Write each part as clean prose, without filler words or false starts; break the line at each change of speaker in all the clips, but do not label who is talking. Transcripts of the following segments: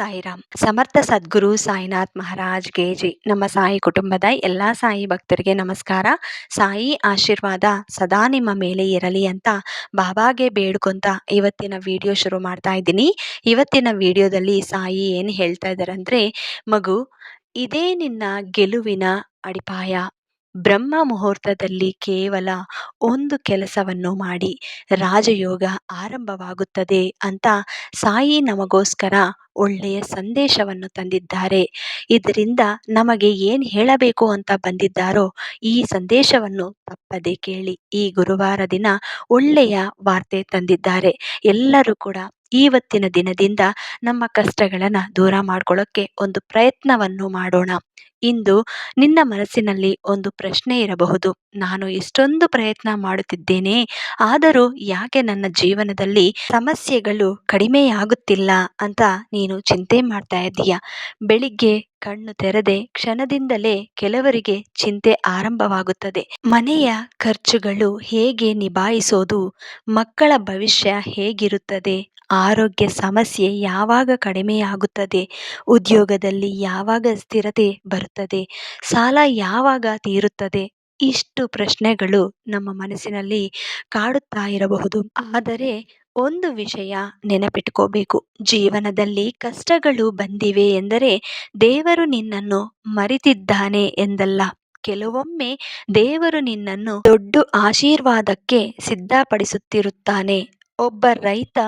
ಸಾಯಿರಾಮ್. ಸಮರ್ಥ ಸದ್ಗುರು ಸಾಯಿನಾಥ್ ಮಹಾರಾಜ್ಗೆ ಜೈ. ನಮ್ಮ ಸಾಯಿ ಕುಟುಂಬದ ಎಲ್ಲ ಸಾಯಿ ಭಕ್ತರಿಗೆ ನಮಸ್ಕಾರ. ಸಾಯಿ ಆಶೀರ್ವಾದ ಸದಾ ನಿಮ್ಮ ಮೇಲೆ ಇರಲಿ ಅಂತ ಬಾಬಾಗೆ ಬೇಡ್ಕೊಂತ ಇವತ್ತಿನ ವಿಡಿಯೋ ಶುರು ಮಾಡ್ತಾ ಇದ್ದೀನಿ. ಇವತ್ತಿನ ವಿಡಿಯೋದಲ್ಲಿ ಸಾಯಿ ಏನು ಹೇಳ್ತಾ ಇದ್ದಾರೆ ಅಂದರೆ, ಮಗು, ಇದೇ ನಿನ್ನ ಗೆಲುವಿನ ಅಡಿಪಾಯ. ಬ್ರಹ್ಮ ಮುಹೂರ್ತದಲ್ಲಿ ಕೇವಲ ಒಂದು ಕೆಲಸವನ್ನು ಮಾಡಿ ರಾಜಯೋಗ ಆರಂಭವಾಗುತ್ತದೆ ಅಂತ ಸಾಯಿ ನಮಗೋಸ್ಕರ ಒಳ್ಳೆಯ ಸಂದೇಶವನ್ನು ತಂದಿದ್ದಾರೆ. ಇದರಿಂದ ನಮಗೆ ಏನು ಹೇಳಬೇಕು ಅಂತ ಬಂದಿದ್ದಾರೋ ಈ ಸಂದೇಶವನ್ನು ತಪ್ಪದೆ ಕೇಳಿ. ಈ ಗುರುವಾರ ದಿನ ಒಳ್ಳೆಯ ವಾರ್ತೆ ತಂದಿದ್ದಾರೆ. ಎಲ್ಲರೂ ಕೂಡ ಇವತ್ತಿನ ದಿನದಿಂದ ನಮ್ಮ ಕಷ್ಟಗಳನ್ನು ದೂರ ಮಾಡ್ಕೊಳ್ಳೋಕ್ಕೆ ಒಂದು ಪ್ರಯತ್ನವನ್ನು ಮಾಡೋಣ. ಇಂದು ನಿನ್ನ ಮನಸ್ಸಿನಲ್ಲಿ ಒಂದು ಪ್ರಶ್ನೆ ಇರಬಹುದು, ನಾನು ಇಷ್ಟೊಂದು ಪ್ರಯತ್ನ ಮಾಡುತ್ತಿದ್ದೇನೆ, ಆದರೂ ಯಾಕೆ ನನ್ನ ಜೀವನದಲ್ಲಿ ಸಮಸ್ಯೆಗಳು ಕಡಿಮೆಯಾಗುತ್ತಿಲ್ಲ ಅಂತ ನೀನು ಚಿಂತೆ ಮಾಡ್ತಾ ಇದ್ದೀಯ. ಬೆಳಿಗ್ಗೆ ಕಣ್ಣು ತೆರೆದೆ ಕ್ಷಣದಿಂದಲೇ ಕೆಲವರಿಗೆ ಚಿಂತೆ ಆರಂಭವಾಗುತ್ತದೆ. ಮನೆಯ ಖರ್ಚುಗಳು ಹೇಗೆ ನಿಭಾಯಿಸೋದು, ಮಕ್ಕಳ ಭವಿಷ್ಯ ಹೇಗಿರುತ್ತದೆ, ಆರೋಗ್ಯ ಸಮಸ್ಯೆ ಯಾವಾಗ ಕಡಿಮೆಯಾಗುತ್ತದೆ, ಉದ್ಯೋಗದಲ್ಲಿ ಯಾವಾಗ ಸ್ಥಿರತೆ ಬರುತ್ತದೆ, ಸಾಲ ಯಾವಾಗ ತೀರುತ್ತದೆ, ಇಷ್ಟು ಪ್ರಶ್ನೆಗಳು ನಮ್ಮ ಮನಸ್ಸಿನಲ್ಲಿ ಕಾಡುತ್ತಾ ಇರಬಹುದು. ಆದರೆ ಒಂದು ವಿಷಯ ನೆನಪಿಟ್ಕೋಬೇಕು, ಜೀವನದಲ್ಲಿ ಕಷ್ಟಗಳು ಬಂದಿವೆ ಎಂದರೆ ದೇವರು ನಿನ್ನನ್ನು ಮರೆತಿದ್ದಾನೆ ಎಂದಲ್ಲ. ಕೆಲವೊಮ್ಮೆ ದೇವರು ನಿನ್ನನ್ನು ದೊಡ್ಡ ಆಶೀರ್ವಾದಕ್ಕೆ ಸಿದ್ಧಪಡಿಸುತ್ತಿರುತ್ತಾನೆ. ಒಬ್ಬ ರೈತ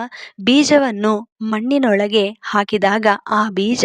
ಬೀಜವನ್ನು ಮಣ್ಣಿನೊಳಗೆ ಹಾಕಿದಾಗ ಆ ಬೀಜ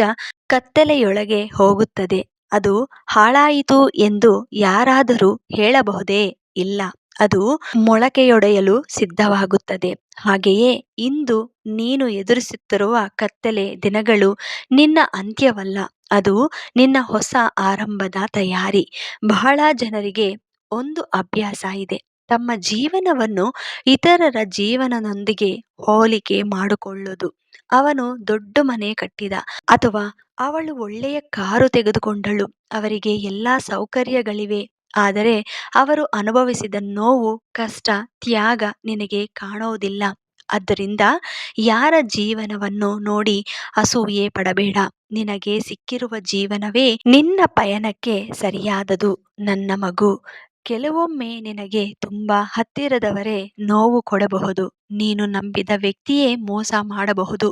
ಕತ್ತಲೆಯೊಳಗೆ ಹೋಗುತ್ತದೆ. ಅದು ಹಾಳಾಯಿತು ಎಂದು ಯಾರಾದರೂ ಹೇಳಬಹುದೇ? ಇಲ್ಲ, ಅದು ಮೊಳಕೆಯೊಡೆಯಲು ಸಿದ್ಧವಾಗುತ್ತದೆ. ಹಾಗೆಯೇ ಇಂದು ನೀನು ಎದುರಿಸುತ್ತಿರುವ ಕತ್ತಲೆ ದಿನಗಳು ನಿನ್ನ ಅಂತ್ಯವಲ್ಲ, ಅದು ನಿನ್ನ ಹೊಸ ಆರಂಭದ ತಯಾರಿ. ಬಹಳ ಜನರಿಗೆ ಒಂದು ಅಭ್ಯಾಸ ಇದೆ, ತಮ್ಮ ಜೀವನವನ್ನು ಇತರರ ಜೀವನದೊಂದಿಗೆ ಹೋಲಿಕೆ ಮಾಡಿಕೊಳ್ಳುವುದು. ಅವನು ದೊಡ್ಡ ಮನೆ ಕಟ್ಟಿದ ಅಥವಾ ಅವಳು ಒಳ್ಳೆಯ ಕಾರು ತೆಗೆದುಕೊಂಡಳು, ಅವರಿಗೆ ಎಲ್ಲ ಸೌಕರ್ಯಗಳಿವೆ, ಆದರೆ ಅವರು ಅನುಭವಿಸಿದ ನೋವು, ಕಷ್ಟ, ತ್ಯಾಗ ನಿನಗೆ ಕಾಣೋದಿಲ್ಲ. ಆದ್ದರಿಂದ ಯಾರ ಜೀವನವನ್ನು ನೋಡಿ ಅಸೂಯೆ ಪಡಬೇಡ. ನಿನಗೆ ಸಿಕ್ಕಿರುವ ಜೀವನವೇ ನಿನ್ನ ಪಯಣಕ್ಕೆ ಸರಿಯಾದದು. ನನ್ನ ಮಗು, ಕೆಲವೊಮ್ಮೆ ನಿನಗೆ ತುಂಬಾ ಹತ್ತಿರದವರೇ ನೋವು ಕೊಡಬಹುದು, ನೀನು ನಂಬಿದ ವ್ಯಕ್ತಿಯೇ ಮೋಸ ಮಾಡಬಹುದು,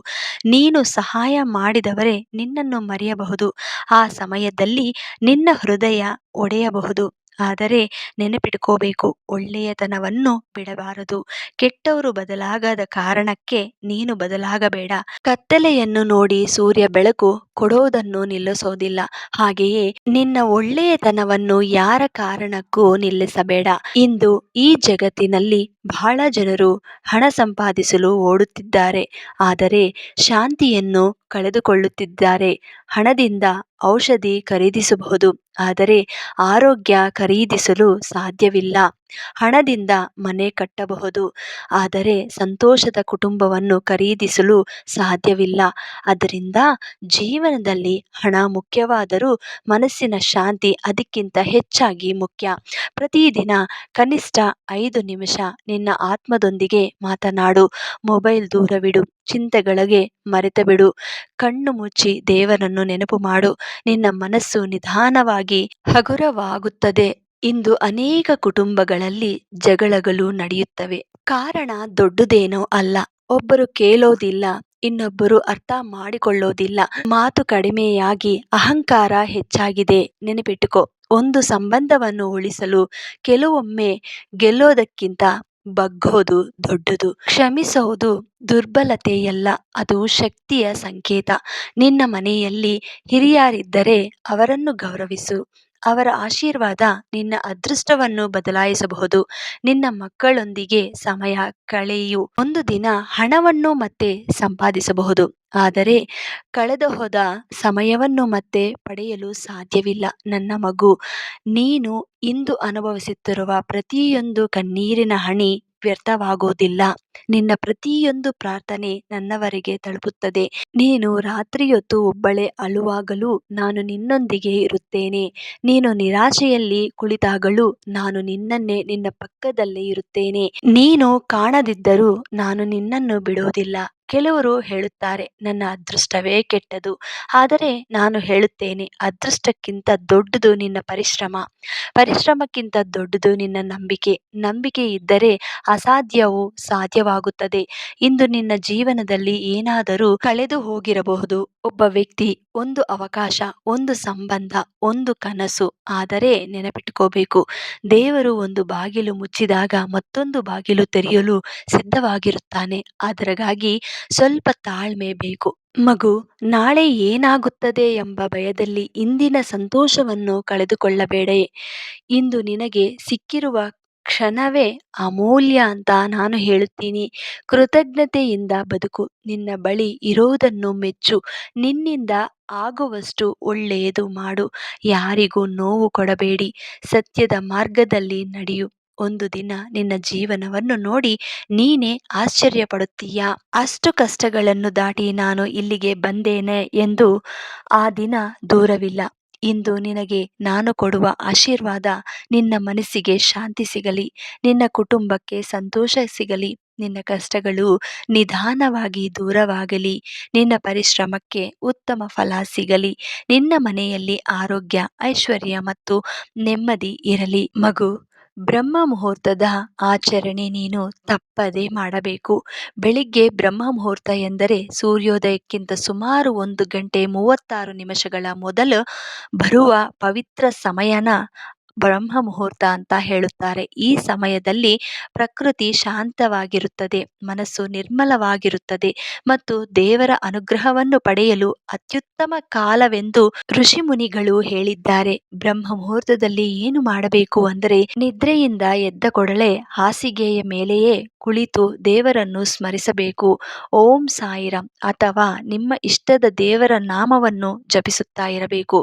ನೀನು ಸಹಾಯ ಮಾಡಿದವರೇ ನಿನ್ನನ್ನು ಮರೆಯಬಹುದು. ಆ ಸಮಯದಲ್ಲಿ ನಿನ್ನ ಹೃದಯ ಒಡೆಯಬಹುದು. ಆದರೆ ನೆನಪಿಟ್ಕೋಬೇಕು, ಒಳ್ಳೆಯತನವನ್ನು ಬಿಡಬಾರದು. ಕೆಟ್ಟವರು ಬದಲಾಗದ ಕಾರಣಕ್ಕೆ ನೀನು ಬದಲಾಗಬೇಡ. ಕತ್ತಲೆಯನ್ನು ನೋಡಿ ಸೂರ್ಯ ಬೆಳಕು ಕೊಡೋದನ್ನು ನಿಲ್ಲಿಸೋದಿಲ್ಲ. ಹಾಗೆಯೇ ನಿನ್ನ ಒಳ್ಳೆಯತನವನ್ನು ಯಾರ ಕಾರಣಕ್ಕೂ ನಿಲ್ಲಿಸಬೇಡ. ಇಂದು ಈ ಜಗತ್ತಿನಲ್ಲಿ ಬಹಳ ಜನರು ಹಣ ಸಂಪಾದಿಸಲು ಓಡುತ್ತಿದ್ದಾರೆ, ಆದರೆ ಶಾಂತಿಯನ್ನು ಕಳೆದುಕೊಳ್ಳುತ್ತಿದ್ದಾರೆ. ಹಣದಿಂದ ಔಷಧಿ ಖರೀದಿಸಬಹುದು, ಆದರೆ ಆರೋಗ್ಯ ಖರೀದಿಸಲು ಸಾಧ್ಯವಿಲ್ಲ. ಹಣದಿಂದ ಮನೆ ಕಟ್ಟಬಹುದು, ಆದರೆ ಸಂತೋಷದ ಕುಟುಂಬವನ್ನು ಖರೀದಿಸಲು ಸಾಧ್ಯವಿಲ್ಲ. ಆದ್ದರಿಂದ ಜೀವನದಲ್ಲಿ ಹಣ ಮುಖ್ಯವಾದರೂ ಮನಸ್ಸಿನ ಶಾಂತಿ ಅದಕ್ಕಿಂತ ಹೆಚ್ಚಾಗಿ ಮುಖ್ಯ. ಪ್ರತಿದಿನ ಕನಿಷ್ಠ 5 ನಿಮಿಷ ನಿನ್ನ ಆತ್ಮದೊಂದಿಗೆ ಮಾತನಾಡು. ಮೊಬೈಲ್ ದೂರವಿಡು, ಚಿಂತೆಗಳಿಗೆ ಮರೆತು ಬಿಡು. ಕಣ್ಣು ಮುಚ್ಚಿ ದೇವರನ್ನು ನೆನಪು ಮಾಡು. ನಿನ್ನ ಮನಸ್ಸು ನಿಧಾನವಾಗಿ ಹಗುರವಾಗುತ್ತದೆ. ಇಂದು ಅನೇಕ ಕುಟುಂಬಗಳಲ್ಲಿ ಜಗಳಗಳು ನಡೆಯುತ್ತವೆ. ಕಾರಣ ದೊಡ್ಡದೇನೋ ಅಲ್ಲ, ಒಬ್ಬರು ಕೇಳೋದಿಲ್ಲ, ಇನ್ನೊಬ್ಬರು ಅರ್ಥ ಮಾಡಿಕೊಳ್ಳೋದಿಲ್ಲ. ಮಾತು ಕಡಿಮೆಯಾಗಿ ಅಹಂಕಾರ ಹೆಚ್ಚಾಗಿದೆ. ನೆನಪಿಟ್ಟುಕೋ, ಒಂದು ಸಂಬಂಧವನ್ನು ಉಳಿಸಲು ಕೆಲವೊಮ್ಮೆ ಗೆಲ್ಲೋದಕ್ಕಿಂತ ಬಗ್ಗೋದು ದೊಡ್ಡದು. ಕ್ಷಮಿಸೋದು ದುರ್ಬಲತೆಯಲ್ಲ, ಅದು ಶಕ್ತಿಯ ಸಂಕೇತ. ನಿನ್ನ ಮನೆಯಲ್ಲಿ ಹಿರಿಯರಿದ್ದರೆ ಅವರನ್ನು ಗೌರವಿಸು. ಅವರ ಆಶೀರ್ವಾದ ನಿನ್ನ ಅದೃಷ್ಟವನ್ನು ಬದಲಾಯಿಸಬಹುದು. ನಿನ್ನ ಮಕ್ಕಳೊಂದಿಗೆ ಸಮಯ ಕಳೆಯು. ಒಂದು ದಿನ ಹಣವನ್ನು ಮತ್ತೆ ಸಂಪಾದಿಸಬಹುದು, ಆದರೆ ಕಳೆದು ಹೋದ ಸಮಯವನ್ನು ಮತ್ತೆ ಪಡೆಯಲು ಸಾಧ್ಯವಿಲ್ಲ. ನನ್ನ ಮಗು, ನೀನು ಇಂದು ಅನುಭವಿಸುತ್ತಿರುವ ಪ್ರತಿಯೊಂದು ಕಣ್ಣೀರಿನ ಹನಿ ವ್ಯರ್ಥವಾಗುವುದಿಲ್ಲ. ನಿನ್ನ ಪ್ರತಿಯೊಂದು ಪ್ರಾರ್ಥನೆ ನನ್ನವರೆಗೆ ತಲುಪುತ್ತದೆ. ನೀನು ರಾತ್ರಿಯೊತ್ತು ಒಬ್ಬಳೇ ಅಳುವಾಗಲೂ ನಾನು ನಿನ್ನೊಂದಿಗೆ ಇರುತ್ತೇನೆ. ನೀನು ನಿರಾಶೆಯಲ್ಲಿ ಕುಳಿತಾಗಲೂ ನಾನು ನಿನ್ನನ್ನೇ ನಿನ್ನ ಪಕ್ಕದಲ್ಲೇ ಇರುತ್ತೇನೆ. ನೀನು ಕಾಣದಿದ್ದರೂ ನಾನು ನಿನ್ನನ್ನು ಬಿಡೋದಿಲ್ಲ. ಕೆಲವರು ಹೇಳುತ್ತಾರೆ ನನ್ನ ಅದೃಷ್ಟವೇ ಕೆಟ್ಟದು. ಆದರೆ ನಾನು ಹೇಳುತ್ತೇನೆ ಅದೃಷ್ಟಕ್ಕಿಂತ ದೊಡ್ಡದು ನಿನ್ನ ಪರಿಶ್ರಮ. ಪರಿಶ್ರಮಕ್ಕಿಂತ ದೊಡ್ಡದು ನಿನ್ನ ನಂಬಿಕೆ. ನಂಬಿಕೆ ಇದ್ದರೆ ಅಸಾಧ್ಯವು ಸಾಧ್ಯವಾಗುತ್ತದೆ. ಇಂದು ನಿನ್ನ ಜೀವನದಲ್ಲಿ ಏನಾದರೂ ಕಳೆದು ಹೋಗಿರಬಹುದು. ಒಬ್ಬ ವ್ಯಕ್ತಿ, ಒಂದು ಅವಕಾಶ, ಒಂದು ಸಂಬಂಧ, ಒಂದು ಕನಸು. ಆದರೆ ನೆನಪಿಟ್ಟುಕೋಬೇಕು, ದೇವರು ಒಂದು ಬಾಗಿಲು ಮುಚ್ಚಿದಾಗ ಮತ್ತೊಂದು ಬಾಗಿಲು ತೆರೆಯಲು ಸಿದ್ಧವಾಗಿರುತ್ತಾನೆ. ಅದರಾಗಾಗಿ ಸ್ವಲ್ಪ ತಾಳ್ಮೆ ಬೇಕು. ಮಗು, ನಾಳೆ ಏನಾಗುತ್ತದೆ ಎಂಬ ಭಯದಲ್ಲಿ ಇಂದಿನ ಸಂತೋಷವನ್ನು ಕಳೆದುಕೊಳ್ಳಬೇಡ. ಇಂದು ನಿನಗೆ ಸಿಕ್ಕಿರುವ ಕ್ಷಣವೇ ಅಮೂಲ್ಯ ಅಂತ ನಾನು ಹೇಳುತ್ತೀನಿ. ಕೃತಜ್ಞತೆಯಿಂದ ಬದುಕು. ನಿನ್ನ ಬಳಿ ಇರೋದನ್ನು ಮೆಚ್ಚು. ನಿನ್ನಿಂದ ಆಗುವಷ್ಟು ಒಳ್ಳೆಯದು ಮಾಡು. ಯಾರಿಗೂ ನೋವು ಕೊಡಬೇಡಿ. ಸತ್ಯದ ಮಾರ್ಗದಲ್ಲಿ ನಡೆಯು. ಒಂದು ದಿನ ನಿನ್ನ ಜೀವನವನ್ನು ನೋಡಿ ನೀನೇ ಆಶ್ಚರ್ಯಪಡುತ್ತೀಯಾ. ಅಷ್ಟು ಕಷ್ಟಗಳನ್ನು ದಾಟಿ ನಾನು ಇಲ್ಲಿಗೆ ಬಂದೇನೆ ಎಂದು ಆ ದಿನ ದೂರವಿಲ್ಲ. ಇಂದು ನಿನಗೆ ನಾನು ಕೊಡುವ ಆಶೀರ್ವಾದ, ನಿನ್ನ ಮನಸ್ಸಿಗೆ ಶಾಂತಿ ಸಿಗಲಿ, ನಿನ್ನ ಕುಟುಂಬಕ್ಕೆ ಸಂತೋಷ ಸಿಗಲಿ, ನಿನ್ನ ಕಷ್ಟಗಳು ನಿಧಾನವಾಗಿ ದೂರವಾಗಲಿ, ನಿನ್ನ ಪರಿಶ್ರಮಕ್ಕೆ ಉತ್ತಮ ಫಲ ಸಿಗಲಿ, ನಿನ್ನ ಮನೆಯಲ್ಲಿ ಆರೋಗ್ಯ, ಐಶ್ವರ್ಯ ಮತ್ತು ನೆಮ್ಮದಿ ಇರಲಿ. ಮಗು, ಬ್ರಹ್ಮ ಮುಹೂರ್ತದ ಆಚರಣೆ ನೀನು ತಪ್ಪದೇ ಮಾಡಬೇಕು. ಬೆಳಿಗ್ಗೆ ಬ್ರಹ್ಮ ಮುಹೂರ್ತ ಎಂದರೆ ಸೂರ್ಯೋದಯಕ್ಕಿಂತ ಸುಮಾರು 1 ಗಂಟೆ 36 ನಿಮಿಷಗಳ ಮೊದಲು ಬರುವ ಪವಿತ್ರ ಸಮಯನ ಬ್ರಹ್ಮ ಮುಹೂರ್ತ ಅಂತ ಹೇಳುತ್ತಾರೆ. ಈ ಸಮಯದಲ್ಲಿ ಪ್ರಕೃತಿ ಶಾಂತವಾಗಿರುತ್ತದೆ, ಮನಸ್ಸು ನಿರ್ಮಲವಾಗಿರುತ್ತದೆ ಮತ್ತು ದೇವರ ಅನುಗ್ರಹವನ್ನು ಪಡೆಯಲು ಅತ್ಯುತ್ತಮ ಕಾಲವೆಂದು ಋಷಿಮುನಿಗಳು ಹೇಳಿದ್ದಾರೆ. ಬ್ರಹ್ಮ ಮುಹೂರ್ತದಲ್ಲಿ ಏನು ಮಾಡಬೇಕು ಅಂದರೆ, ನಿದ್ರೆಯಿಂದ ಎದ್ದ ಕೂಡಲೇ ಹಾಸಿಗೆಯ ಮೇಲೆಯೇ ಕುಳಿತು ದೇವರನ್ನು ಸ್ಮರಿಸಬೇಕು. ಓಂ ಸಾಯಿರಾಮ್ ಅಥವಾ ನಿಮ್ಮ ಇಷ್ಟದ ದೇವರ ನಾಮವನ್ನು ಜಪಿಸುತ್ತಾ ಇರಬೇಕು.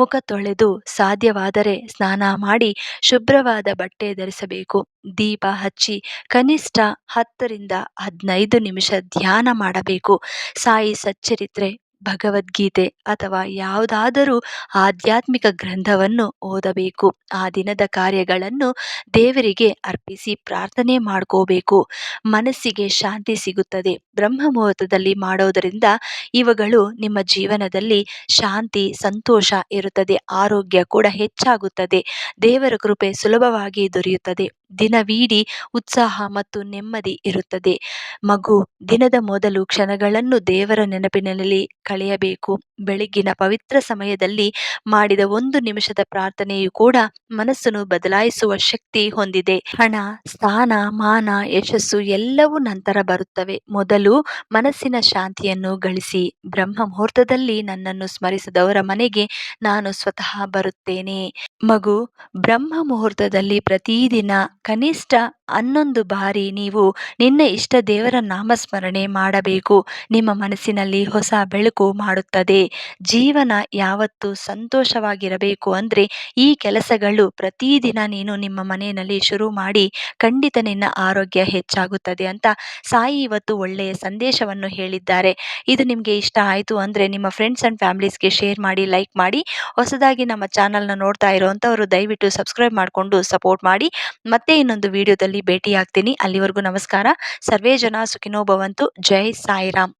ಮುಖ ತೊಳೆದು ಸಾಧ್ಯವಾದರೆ ಸ್ನಾನ ಮಾಡಿ ಶುಭ್ರವಾದ ಬಟ್ಟೆ ಧರಿಸಬೇಕು. ದೀಪ ಹಚ್ಚಿ ಕನಿಷ್ಠ 10 ರಿಂದ 15 ನಿಮಿಷ ಧ್ಯಾನ ಮಾಡಬೇಕು. ಸಾಯಿ ಸಚ್ಚರಿತ್ರೆ, ಭಗವದ್ಗೀತೆ ಅಥವಾ ಯಾವುದಾದರೂ ಆಧ್ಯಾತ್ಮಿಕ ಗ್ರಂಥವನ್ನು ಓದಬೇಕು. ಆ ದಿನದ ಕಾರ್ಯಗಳನ್ನು ದೇವರಿಗೆ ಅರ್ಪಿಸಿ ಪ್ರಾರ್ಥನೆ ಮಾಡ್ಕೋಬೇಕು. ಮನಸ್ಸಿಗೆ ಶಾಂತಿ ಸಿಗುತ್ತದೆ. ಬ್ರಹ್ಮ ಮುಹೂರ್ತದಲ್ಲಿ ಮಾಡೋದರಿಂದ ಇವುಗಳು ನಿಮ್ಮ ಜೀವನದಲ್ಲಿ ಶಾಂತಿ, ಸಂತೋಷ ಇರುತ್ತದೆ. ಆರೋಗ್ಯ ಕೂಡ ಹೆಚ್ಚಾಗುತ್ತದೆ. ದೇವರ ಕೃಪೆ ಸುಲಭವಾಗಿ ದೊರೆಯುತ್ತದೆ. ದಿನವಿಡೀ ಉತ್ಸಾಹ ಮತ್ತು ನೆಮ್ಮದಿ ಇರುತ್ತದೆ. ಮಗು, ದಿನದ ಮೊದಲು ಕ್ಷಣಗಳನ್ನು ದೇವರ ನೆನಪಿನಲ್ಲಿ ಕಳೆಯಬೇಕು. ಬೆಳಗ್ಗಿನ ಪವಿತ್ರ ಸಮಯದಲ್ಲಿ ಮಾಡಿದ 1 ನಿಮಿಷದ ಪ್ರಾರ್ಥನೆಯು ಕೂಡ ಮನಸ್ಸನ್ನು ಬದಲಾಯಿಸುವ ಶಕ್ತಿ ಹೊಂದಿದೆ. ಹಣ, ಸ್ಥಾನ, ಮಾನ, ಯಶಸ್ಸು ಎಲ್ಲವೂ ನಂತರ ಬರುತ್ತವೆ. ಮೊದಲು ಮನಸ್ಸಿನ ಶಾಂತಿಯನ್ನು ಗಳಿಸಿ. ಬ್ರಹ್ಮ ಮುಹೂರ್ತದಲ್ಲಿ ನನ್ನನ್ನು ಸ್ಮರಿಸಿದವರ ಮನೆಗೆ ನಾನು ಸ್ವತಃ ಬರುತ್ತೇನೆ. ಮಗು, ಬ್ರಹ್ಮ ಮುಹೂರ್ತದಲ್ಲಿ ಪ್ರತಿದಿನ ಕನಿಷ್ಠ 11 ಬಾರಿ ನೀವು ನಿನ್ನ ಇಷ್ಟ ದೇವರ ನಾಮಸ್ಮರಣೆ ಮಾಡಬೇಕು. ನಿಮ್ಮ ಮನಸ್ಸಿನಲ್ಲಿ ಹೊಸ ಬೆಳಕು ಮಾಡುತ್ತದೆ. ಜೀವನ ಯಾವತ್ತೂ ಸಂತೋಷವಾಗಿರಬೇಕು ಅಂದರೆ ಈ ಕೆಲಸಗಳು ಪ್ರತಿದಿನ ನೀನು ನಿಮ್ಮ ಮನೆಯಲ್ಲಿ ಶುರು ಮಾಡಿ ಖಂಡಿತ ನಿನ್ನ ಆರೋಗ್ಯ ಹೆಚ್ಚಾಗುತ್ತದೆ ಅಂತ ಸಾಯಿ ಇವತ್ತು ಒಳ್ಳೆಯ ಸಂದೇಶವನ್ನು ಹೇಳಿದ್ದಾರೆ. ಇದು ನಿಮಗೆ ಇಷ್ಟ ಆಯಿತು ಅಂದರೆ ನಿಮ್ಮ ಫ್ರೆಂಡ್ಸ್ ಆ್ಯಂಡ್ ಫ್ಯಾಮಿಲೀಸ್ಗೆ ಶೇರ್ ಮಾಡಿ, ಲೈಕ್ ಮಾಡಿ. ಹೊಸದಾಗಿ ನಮ್ಮ ಚಾನಲ್ನ ನೋಡ್ತಾ ಇರೋವಂಥವರು ದಯವಿಟ್ಟು ಸಬ್ಸ್ಕ್ರೈಬ್ ಮಾಡಿಕೊಂಡು ಸಪೋರ್ಟ್ ಮಾಡಿ. ಮತ್ತೆ ಇನ್ನೊಂದು ವಿಡಿಯೋದಲ್ಲಿ ಭೇಟಿಯಾಗ್ತೀನಿ. ಅಲ್ಲಿವರೆಗೂ ನಮಸ್ಕಾರ. ಸರ್ವೇ ಜನ ಸುಖಿನೋ ಭವಂತು. ಜೈ ಸಾಯಿರಾಮ್.